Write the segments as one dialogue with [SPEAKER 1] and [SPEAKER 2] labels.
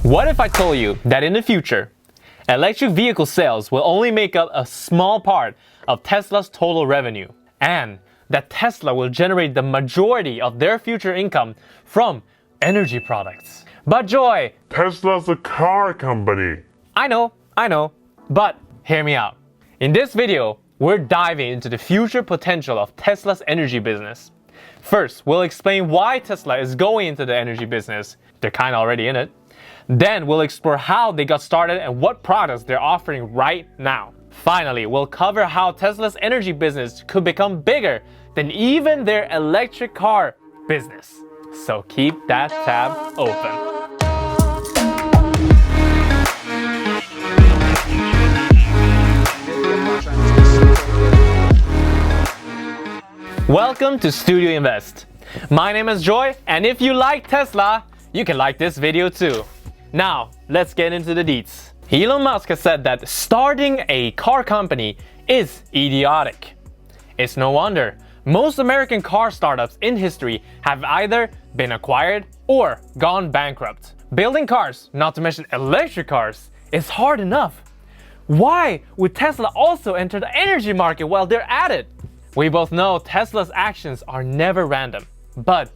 [SPEAKER 1] What if I told you that in the future, electric vehicle sales will only make up a small part of Tesla's total revenue, and that Tesla will generate the majority of their future income from energy products? But Joy,
[SPEAKER 2] Tesla's a car company.
[SPEAKER 1] I know, but hear me out. In this video, we're diving into the future potential of Tesla's energy business. First, we'll explain why Tesla is going into the energy business. They're kind of already in it. Then we'll explore how they got started and what products they're offering right now. Finally, we'll cover how Tesla's energy business could become bigger than even their electric car business. So keep that tab open. Welcome to Studio Invest. My name is Joy, and if you like Tesla, you can like this video too. Now, let's get into the deets. Elon Musk has said that starting a car company is idiotic. It's no wonder. Most American car startups in history have either been acquired or gone bankrupt. Building cars, not to mention electric cars, is hard enough. Why would Tesla also enter the energy market while they're at it? We both know Tesla's actions are never random, but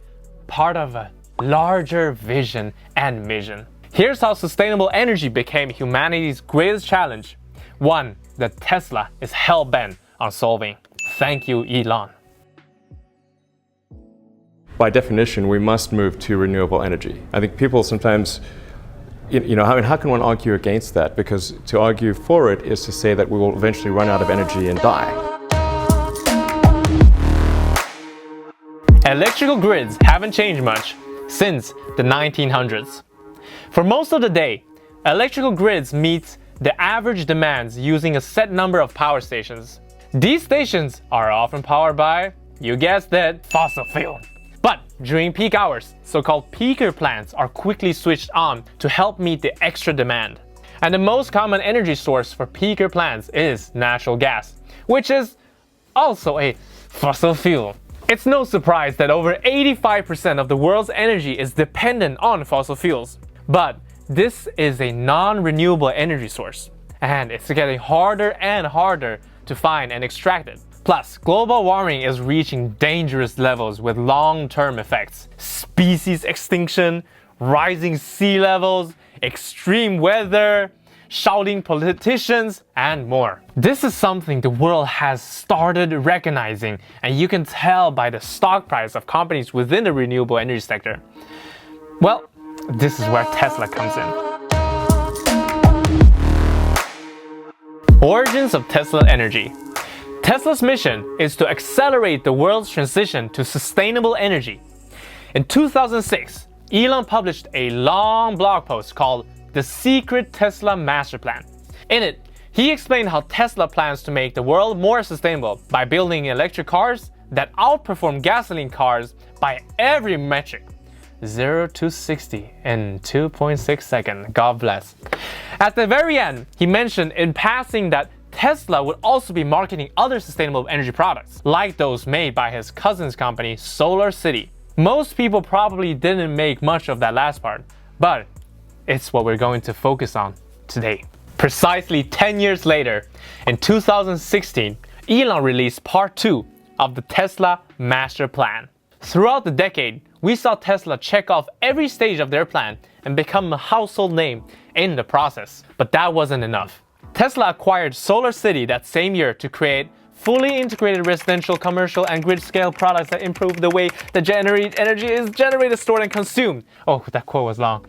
[SPEAKER 1] part of a larger vision and mission. Here's how sustainable energy became humanity's greatest challenge, one that Tesla is hell-bent on solving. Thank you, Elon.
[SPEAKER 3] By definition, we must move to renewable energy. I think people sometimes, how can one argue against that? Because to argue for it is to say that we will eventually run out of energy and die.
[SPEAKER 1] Electrical grids haven't changed much since the 1900s. For most of the day, electrical grids meet the average demands using a set number of power stations. These stations are often powered by, you guessed it, fossil fuel. But during peak hours, so-called peaker plants are quickly switched on to help meet the extra demand. And the most common energy source for peaker plants is natural gas, which is also a fossil fuel. It's no surprise that over 85% of the world's energy is dependent on fossil fuels. But this is a non-renewable energy source, and it's getting harder and harder to find and extract it. Plus, global warming is reaching dangerous levels with long-term effects. Species extinction, rising sea levels, extreme weather, shouting politicians, and more. This is something the world has started recognizing, and you can tell by the stock price of companies within the renewable energy sector. Well, this is where Tesla comes in. Origins of Tesla Energy. Tesla's mission is to accelerate the world's transition to sustainable energy. In 2006, Elon published a long blog post called The Secret Tesla Master Plan. In it, he explained how Tesla plans to make the world more sustainable by building electric cars that outperform gasoline cars by every metric. 0 to 60 in 2.6 seconds. God bless. At the very end, he mentioned in passing that Tesla would also be marketing other sustainable energy products, like those made by his cousin's company, Solar City. Most people probably didn't make much of that last part, but it's what we're going to focus on today. Precisely 10 years later, in 2016, Elon released part 2 of the Tesla Master Plan. Throughout the decade, we saw Tesla check off every stage of their plan and become a household name in the process. But that wasn't enough. Tesla acquired Solar City that same year to create fully integrated residential, commercial, and grid-scale products that improve the way that energy is generated, stored, and consumed. Oh, that quote was long.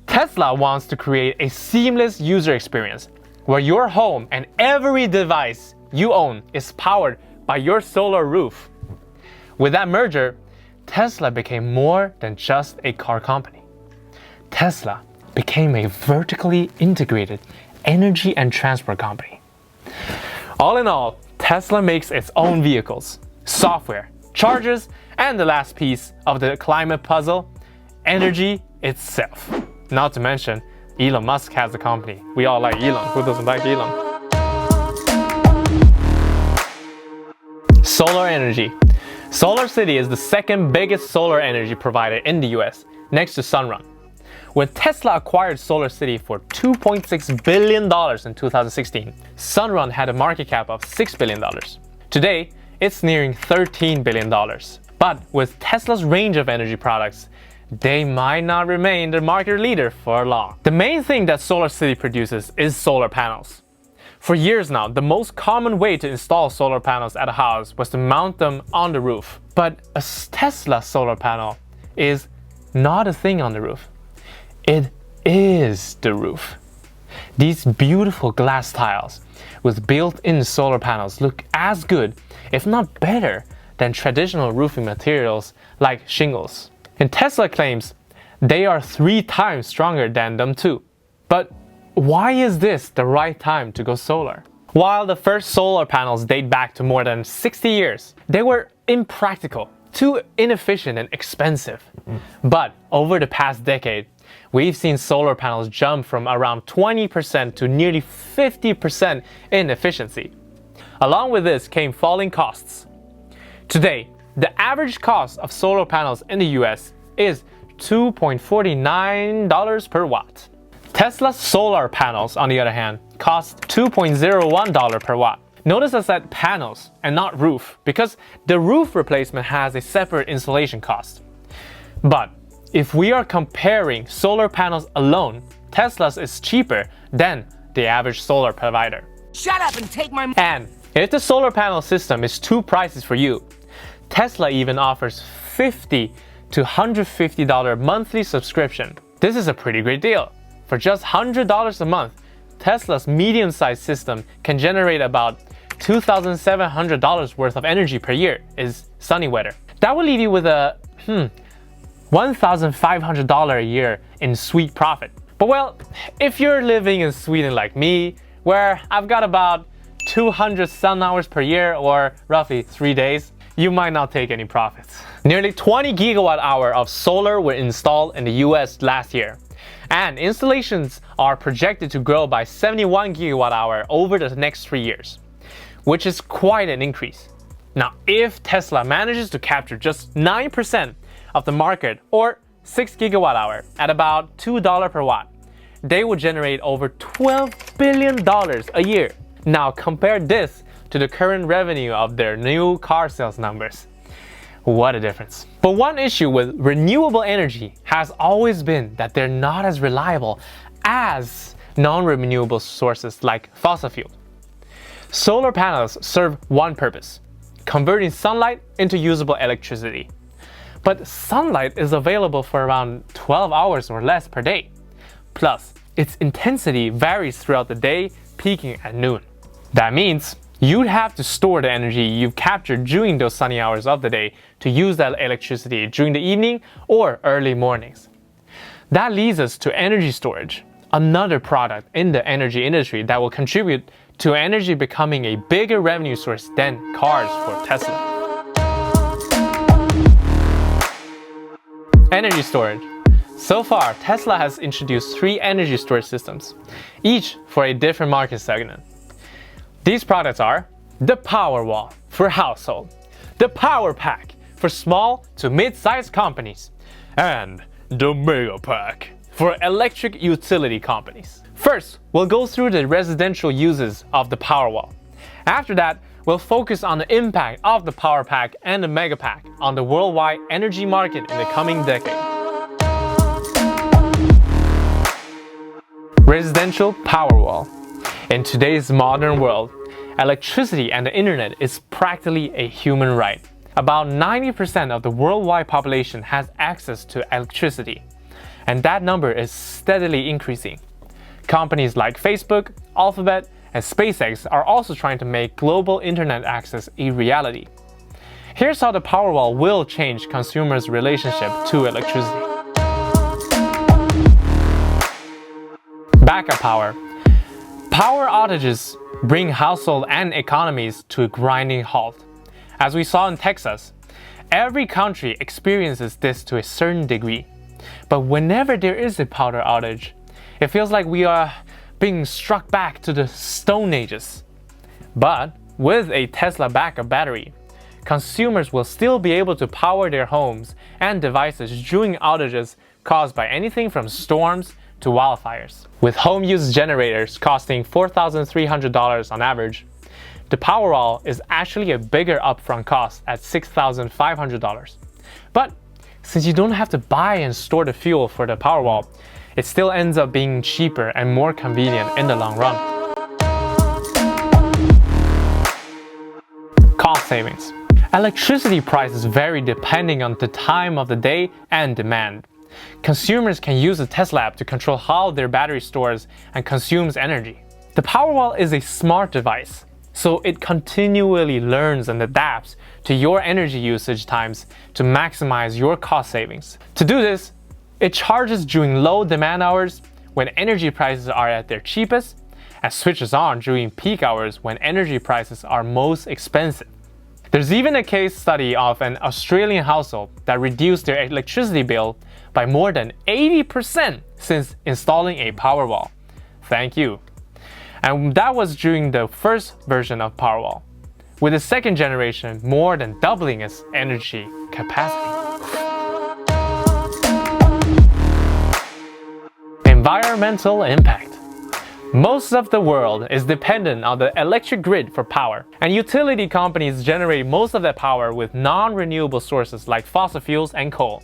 [SPEAKER 1] Tesla wants to create a seamless user experience where your home and every device you own is powered by your solar roof. With that merger, Tesla became more than just a car company. Tesla became a vertically integrated energy and transport company. All in all, Tesla makes its own vehicles, software, chargers, and the last piece of the climate puzzle, energy itself. Not to mention, Elon Musk has a company. We all like Elon. Who doesn't like Elon? Solar energy. Solar City is the second biggest solar energy provider in the US, next to Sunrun. When Tesla acquired SolarCity for $2.6 billion in 2016, Sunrun had a market cap of $6 billion. Today, it's nearing $13 billion. But with Tesla's range of energy products, they might not remain the market leader for long. The main thing that SolarCity produces is solar panels. For years now, the most common way to install solar panels at a house was to mount them on the roof. But a Tesla solar panel is not a thing on the roof. It is the roof. These beautiful glass tiles with built-in solar panels look as good, if not better, than traditional roofing materials like shingles. And Tesla claims they are 3 times stronger than them too. But why is this the right time to go solar? While the first solar panels date back to more than 60 years, they were impractical, too inefficient and expensive. But over the past decade, we've seen solar panels jump from around 20% to nearly 50% in efficiency. Along with this came falling costs. Today, the average cost of solar panels in the US is $2.49 per watt. Tesla's solar panels, on the other hand, cost $2.01 per watt. Notice I said panels and not roof, because the roof replacement has a separate installation cost. But if we are comparing solar panels alone, Tesla's is cheaper than the average solar provider.
[SPEAKER 4] Shut up and take my
[SPEAKER 1] And if the solar panel system is too pricey for you, Tesla even offers $50 to $150 monthly subscription. This is a pretty great deal. For just $100 a month, Tesla's medium-sized system can generate about $2,700 worth of energy per year is sunny weather. That will leave you with a $1,500 a year in sweet profit. But well, if you're living in Sweden like me, where I've got about 200 sun hours per year or roughly 3 days, you might not take any profits. Nearly 20 gigawatt hour of solar were installed in the US last year, and installations are projected to grow by 71 gigawatt hour over the next 3 years, which is quite an increase. Now, if Tesla manages to capture just 9% of the market, or 6 gigawatt hour at about $2 per watt, they would generate over $12 billion a year. Now compare this to the current revenue of their new car sales numbers. What a difference. But one issue with renewable energy has always been that they're not as reliable as non-renewable sources like fossil fuel. Solar panels serve one purpose: converting sunlight into usable electricity. But sunlight is available for around 12 hours or less per day. Plus, its intensity varies throughout the day, peaking at noon. That means you'd have to store the energy you've captured during those sunny hours of the day to use that electricity during the evening or early mornings. That leads us to energy storage, another product in the energy industry that will contribute to energy becoming a bigger revenue source than cars for Tesla. Energy storage. So far, Tesla has introduced 3 energy storage systems, each for a different market segment. These products are the Powerwall for household, the Power Pack for small to mid-sized companies, and the Mega Pack for electric utility companies. First, we'll go through the residential uses of the Powerwall. After that, we'll focus on the impact of the Power Pack and the Mega Pack on the worldwide energy market in the coming decade. Residential Powerwall. In today's modern world, electricity and the internet is practically a human right. About 90% of the worldwide population has access to electricity, and that number is steadily increasing. Companies like Facebook, Alphabet, and SpaceX are also trying to make global internet access a reality. Here's how the Powerwall will change consumers' relationship to electricity. Backup power. Power outages bring households and economies to a grinding halt. As we saw in Texas, every country experiences this to a certain degree. But whenever there is a power outage, it feels like we are being struck back to the Stone Ages. But with a Tesla backup battery, consumers will still be able to power their homes and devices during outages caused by anything from storms to wildfires. With home use generators costing $4,300 on average, the Powerwall is actually a bigger upfront cost at $6,500. But since you don't have to buy and store the fuel for the Powerwall, it still ends up being cheaper and more convenient in the long run. Cost savings. Electricity prices vary depending on the time of the day and demand. Consumers can use a Tesla app to control how their battery stores and consumes energy. The Powerwall is a smart device, so it continually learns and adapts to your energy usage times to maximize your cost savings. To do this, it charges during low demand hours when energy prices are at their cheapest, and switches on during peak hours when energy prices are most expensive. There's even a case study of an Australian household that reduced their electricity bill by more than 80% since installing a Powerwall. Thank you. And that was during the first version of Powerwall, with the second generation more than doubling its energy capacity. Environmental impact. Most of the world is dependent on the electric grid for power, and utility companies generate most of that power with non-renewable sources like fossil fuels and coal.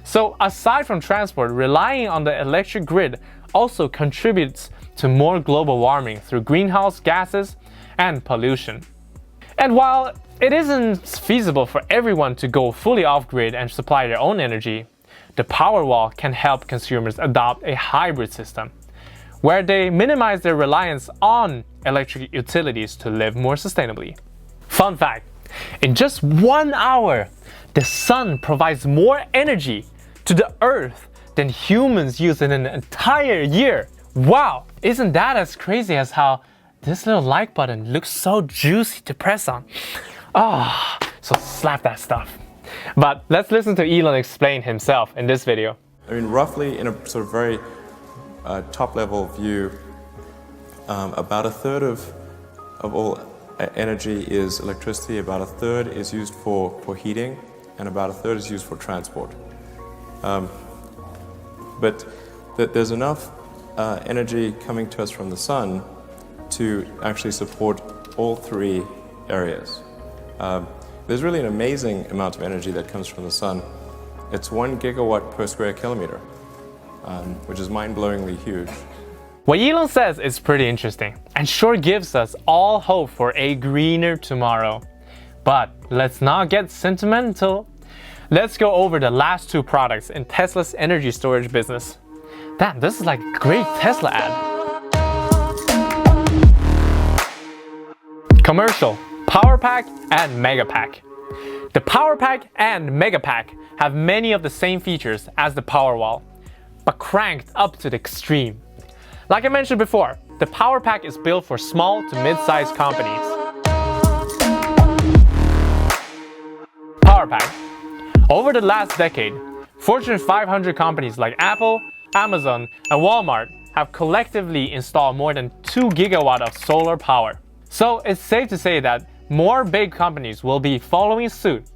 [SPEAKER 1] So aside from transport, relying on the electric grid also contributes to more global warming through greenhouse gases and pollution. And while it isn't feasible for everyone to go fully off-grid and supply their own energy, the Powerwall can help consumers adopt a hybrid system, where they minimize their reliance on electric utilities to live more sustainably. Fun fact, in just 1 hour, the sun provides more energy to the earth than humans use in an entire year. Wow, isn't that as crazy as how this little like button looks so juicy to press on? So slap that stuff. But let's listen to Elon explain himself in this video.
[SPEAKER 3] I mean, roughly in a sort of very top-level view, about a third of all energy is electricity, about a third is used for heating, and about a third is used for transport. But there's enough energy coming to us from the sun to actually support all three areas. There's really an amazing amount of energy that comes from the sun. It's 1 gigawatt per square kilometer, which is mind-blowingly huge.
[SPEAKER 1] What Elon says is pretty interesting and sure gives us all hope for a greener tomorrow. But let's not get sentimental. Let's go over the last two products in Tesla's energy storage business. Damn, this is like a great Tesla ad. Commercial, Power Pack and Mega Pack. The Power Pack and Mega Pack have many of the same features as the Powerwall, but cranked up to the extreme. Like I mentioned before, the Power Pack is built for small to mid-sized companies. Power Pack. Over the last decade, Fortune 500 companies like Apple, Amazon, and Walmart have collectively installed more than 2 gigawatt of solar power. So it's safe to say that more big companies will be following suit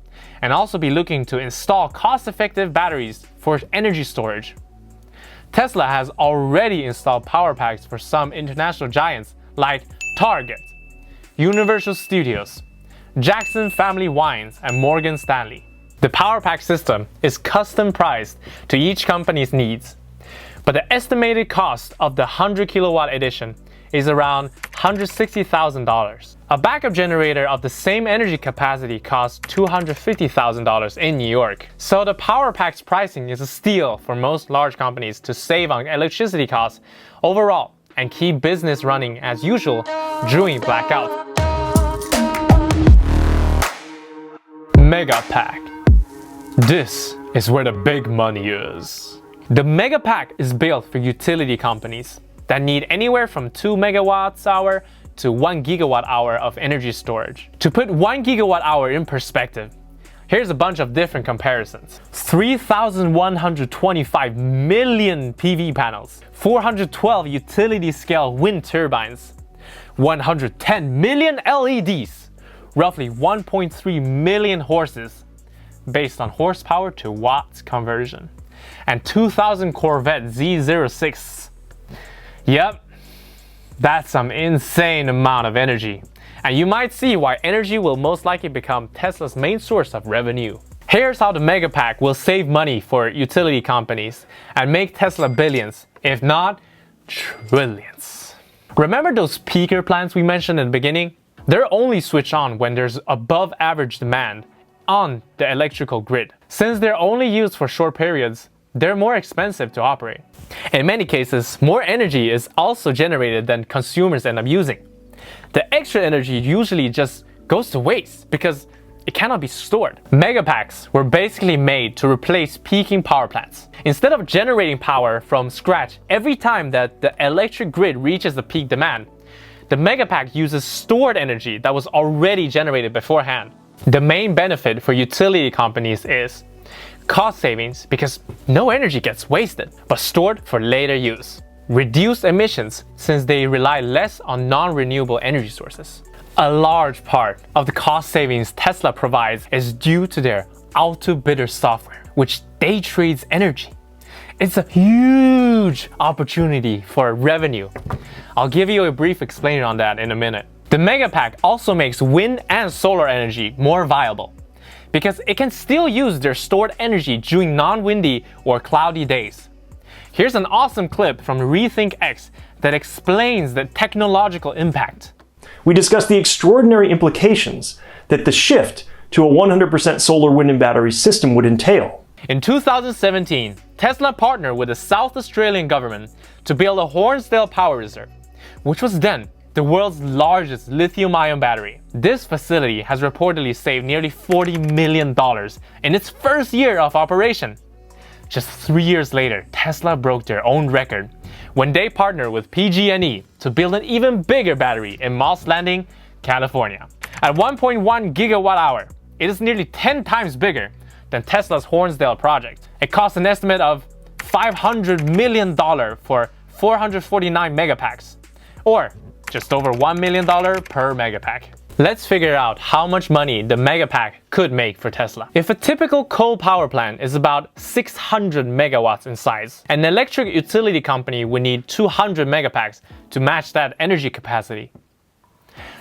[SPEAKER 1] and also be looking to install cost-effective batteries for energy storage. Tesla has already installed power packs for some international giants like Target, Universal Studios, Jackson Family Wines, and Morgan Stanley. The Power Pack system is custom priced to each company's needs, but the estimated cost of the 100 kilowatt edition is around $160,000. A backup generator of the same energy capacity costs $250,000 in New York. So the Power Pack's pricing is a steal for most large companies to save on electricity costs overall and keep business running as usual during blackouts. Mega Pack. This is where the big money is. The Mega Pack is built for utility companies that need anywhere from 2 megawatts hour to 1 gigawatt hour of energy storage. To put 1 gigawatt hour in perspective, here's a bunch of different comparisons. 3,125 million PV panels, 412 utility-scale wind turbines, 110 million LEDs, roughly 1.3 million horses, based on horsepower to watts conversion. and 2000 Corvette Z06. Yep, that's some insane amount of energy. And you might see why energy will most likely become Tesla's main source of revenue. Here's how the Megapack will save money for utility companies and make Tesla billions, if not trillions. Remember those peaker plants we mentioned in the beginning? They're only switched on when there's above average demand on the electrical grid. Since they're only used for short periods, they're more expensive to operate. In many cases, more energy is also generated than consumers end up using. The extra energy usually just goes to waste because it cannot be stored. Megapacks were basically made to replace peaking power plants. Instead of generating power from scratch every time that the electric grid reaches the peak demand, the Megapack uses stored energy that was already generated beforehand. The main benefit for utility companies is cost savings because no energy gets wasted, but stored for later use. Reduced emissions since they rely less on non-renewable energy sources. A large part of the cost savings Tesla provides is due to their auto-bidder software, which day trades energy. It's a huge opportunity for revenue. I'll give you a brief explainer on that in a minute. The Megapack also makes wind and solar energy more viable because it can still use their stored energy during non-windy or cloudy days. Here's an awesome clip from Rethink X that explains the technological impact.
[SPEAKER 4] We discussed the extraordinary implications that the shift to a 100% solar wind and battery system would entail.
[SPEAKER 1] In 2017, Tesla partnered with the South Australian government to build a Hornsdale Power Reserve, which was then the world's largest lithium-ion battery. This facility has reportedly saved nearly $40 million in its first year of operation. Just 3 years later, Tesla broke their own record when they partnered with PG&E to build an even bigger battery in Moss Landing, California. At 1.1 gigawatt hour, it is nearly 10 times bigger than Tesla's Hornsdale project. It cost an estimate of $500 million for 449 megapacks, or just over $1 million per megapack. Let's figure out how much money the Megapack could make for Tesla. If a typical coal power plant is about 600 megawatts in size, an electric utility company would need 200 megapacks to match that energy capacity.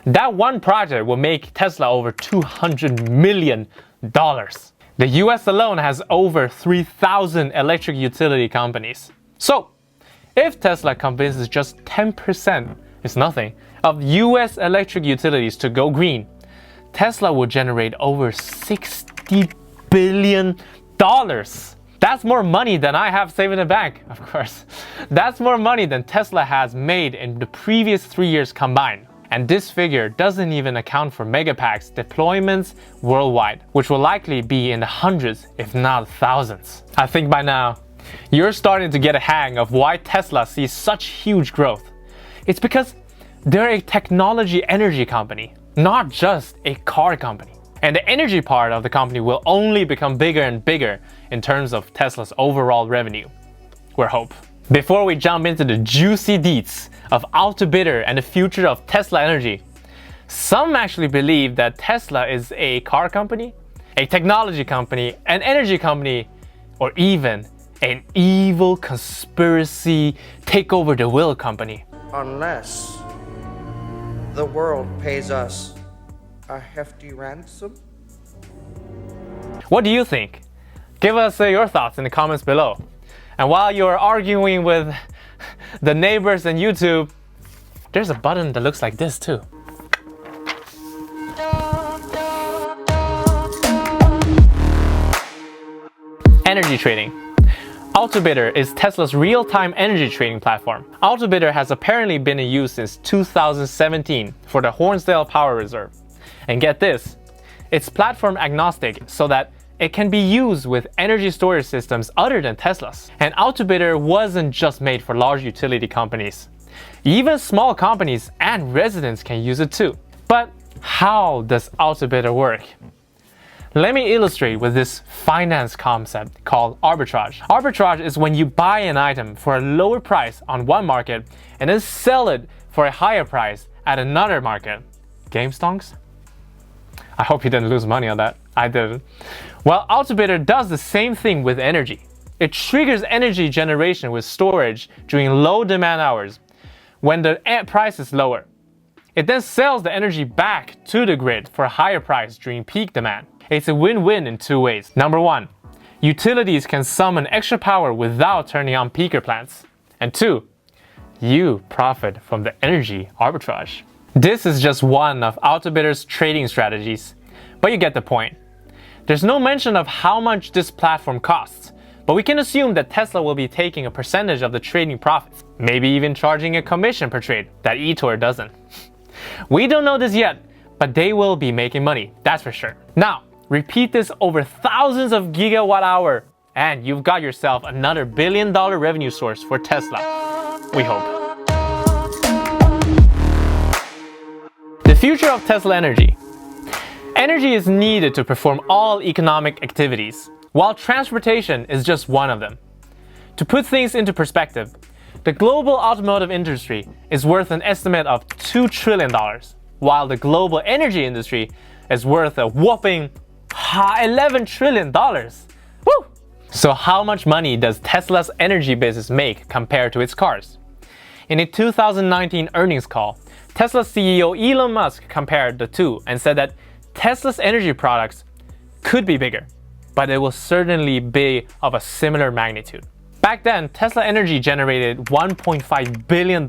[SPEAKER 1] That one project will make Tesla over $200 million. The US alone has over 3,000 electric utility companies. So, if Tesla convinces just 10%, it's nothing, of US electric utilities to go green, Tesla will generate over $60 billion. That's more money than I have saved in the bank, of course. That's more money than Tesla has made in the previous 3 years combined. And this figure doesn't even account for Megapacks deployments worldwide, which will likely be in the hundreds, if not thousands. I think by now, you're starting to get a hang of why Tesla sees such huge growth. It's because they're a technology energy company, not just a car company. And the energy part of the company will only become bigger and bigger in terms of Tesla's overall revenue. We're hope. Before we jump into the juicy deets of auto-bidder and the future of Tesla energy, some actually believe that Tesla is a car company, a technology company, an energy company, or even an evil conspiracy take over the will company.
[SPEAKER 5] Unless the world pays us a hefty ransom.
[SPEAKER 1] What do you think? Give us your thoughts in the comments below. And while you're arguing with the neighbors and YouTube, there's a button that looks like this too. Energy trading. Autobidder is Tesla's real-time energy trading platform. Autobidder has apparently been in use since 2017 for the Hornsdale Power Reserve. And get this, it's platform agnostic so that it can be used with energy storage systems other than Tesla's. And Autobidder wasn't just made for large utility companies. Even small companies and residents can use it too. But how does Autobidder work? Let me illustrate with this finance concept called arbitrage. Arbitrage is when you buy an item for a lower price on one market and then sell it for a higher price at another market. Game stonks? I hope you didn't lose money on that. I didn't. Well, Autobidder does the same thing with energy. it triggers energy generation with storage during low demand hours when the price is lower. It then sells the energy back to the grid for a higher price during peak demand. It's a win-win in two ways. Number one, utilities can summon extra power without turning on peaker plants. And two, you profit from the energy arbitrage. This is just one of Autobidder's trading strategies, but you get the point. There's no mention of how much this platform costs, but we can assume that Tesla will be taking a percentage of the trading profits, maybe even charging a commission per trade that eToro doesn't. We don't know this yet, but they will be making money, that's for sure. Now, repeat this over thousands of gigawatt hour, and you've got yourself another $1 billion revenue source for Tesla. We hope. The future of Tesla energy. Energy is needed to perform all economic activities, while transportation is just one of them. To put things into perspective, the global automotive industry is worth an estimate of $2 trillion, while the global energy industry is worth a whopping $11 trillion. Woo! So how much money does Tesla's energy business make compared to its cars? In a 2019 earnings call, Tesla CEO Elon Musk compared the two and said that Tesla's energy products could be bigger, but it will certainly be of a similar magnitude. Back then, Tesla Energy generated $1.5 billion.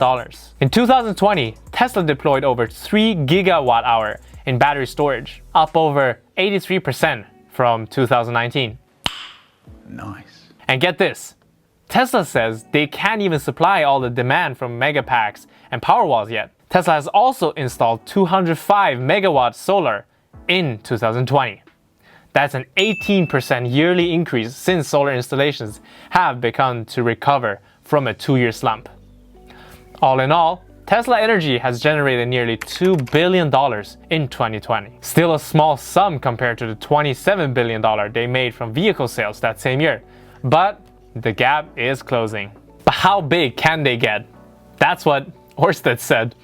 [SPEAKER 1] In 2020, Tesla deployed over 3 gigawatt hour in battery storage, up over 83% from 2019.
[SPEAKER 6] Nice.
[SPEAKER 1] And get this, Tesla says they can't even supply all the demand from Megapacks and Powerwalls yet. Tesla has also installed 205 megawatt solar in 2020. That's an 18% yearly increase since solar installations have begun to recover from a 2-year slump. All in all, Tesla Energy has generated nearly $2 billion in 2020. Still a small sum compared to the $27 billion they made from vehicle sales that same year, but the gap is closing. But how big can they get? That's what Ørsted said.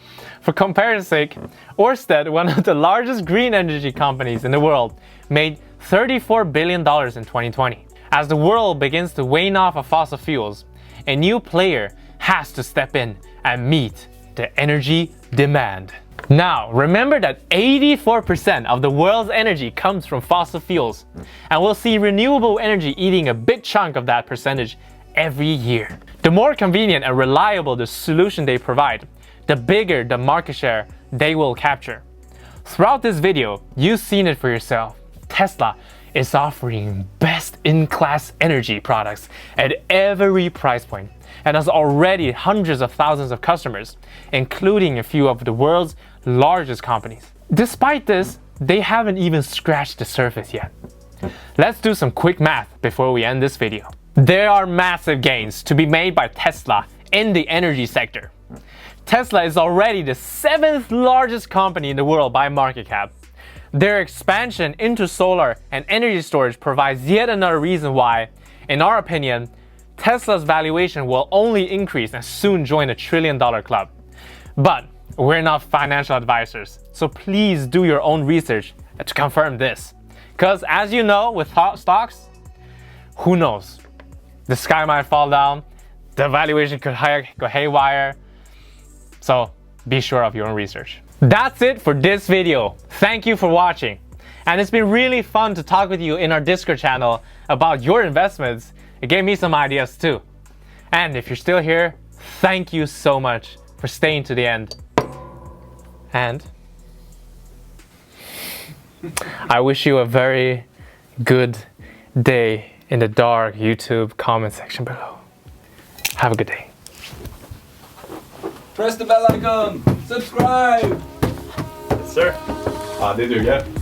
[SPEAKER 1] For comparison's sake, Ørsted, one of the largest green energy companies in the world, made $34 billion in 2020. As the world begins to wane off of fossil fuels, a new player has to step in and meet the energy demand. Now, remember that 84% of the world's energy comes from fossil fuels, and we'll see renewable energy eating a big chunk of that percentage every year. The more convenient and reliable the solution they provide, the bigger the market share they will capture. Throughout this video, you've seen it for yourself. Tesla is offering best-in-class energy products at every price point and has already hundreds of thousands of customers, including a few of the world's largest companies. Despite this, they haven't even scratched the surface yet. Let's do some quick math before we end this video. There are massive gains to be made by Tesla in the energy sector. Tesla is already the 7th largest company in the world by market cap. Their expansion into solar and energy storage provides yet another reason why, in our opinion, Tesla's valuation will only increase and soon join the $1 trillion club. But we're not financial advisors, so please do your own research to confirm this. Because as you know, with stocks, who knows? The sky might fall down, the valuation could go haywire, so be sure of your own research. That's it for this video. Thank you for watching. And it's been really fun to talk with you in our Discord channel about your investments. It gave me some ideas too. And if you're still here, thank you so much for staying to the end. And I wish you a very good day in the dark YouTube comment section below. Have a good day.
[SPEAKER 6] Press the bell icon. Subscribe.
[SPEAKER 3] Yes, sir. Det duger.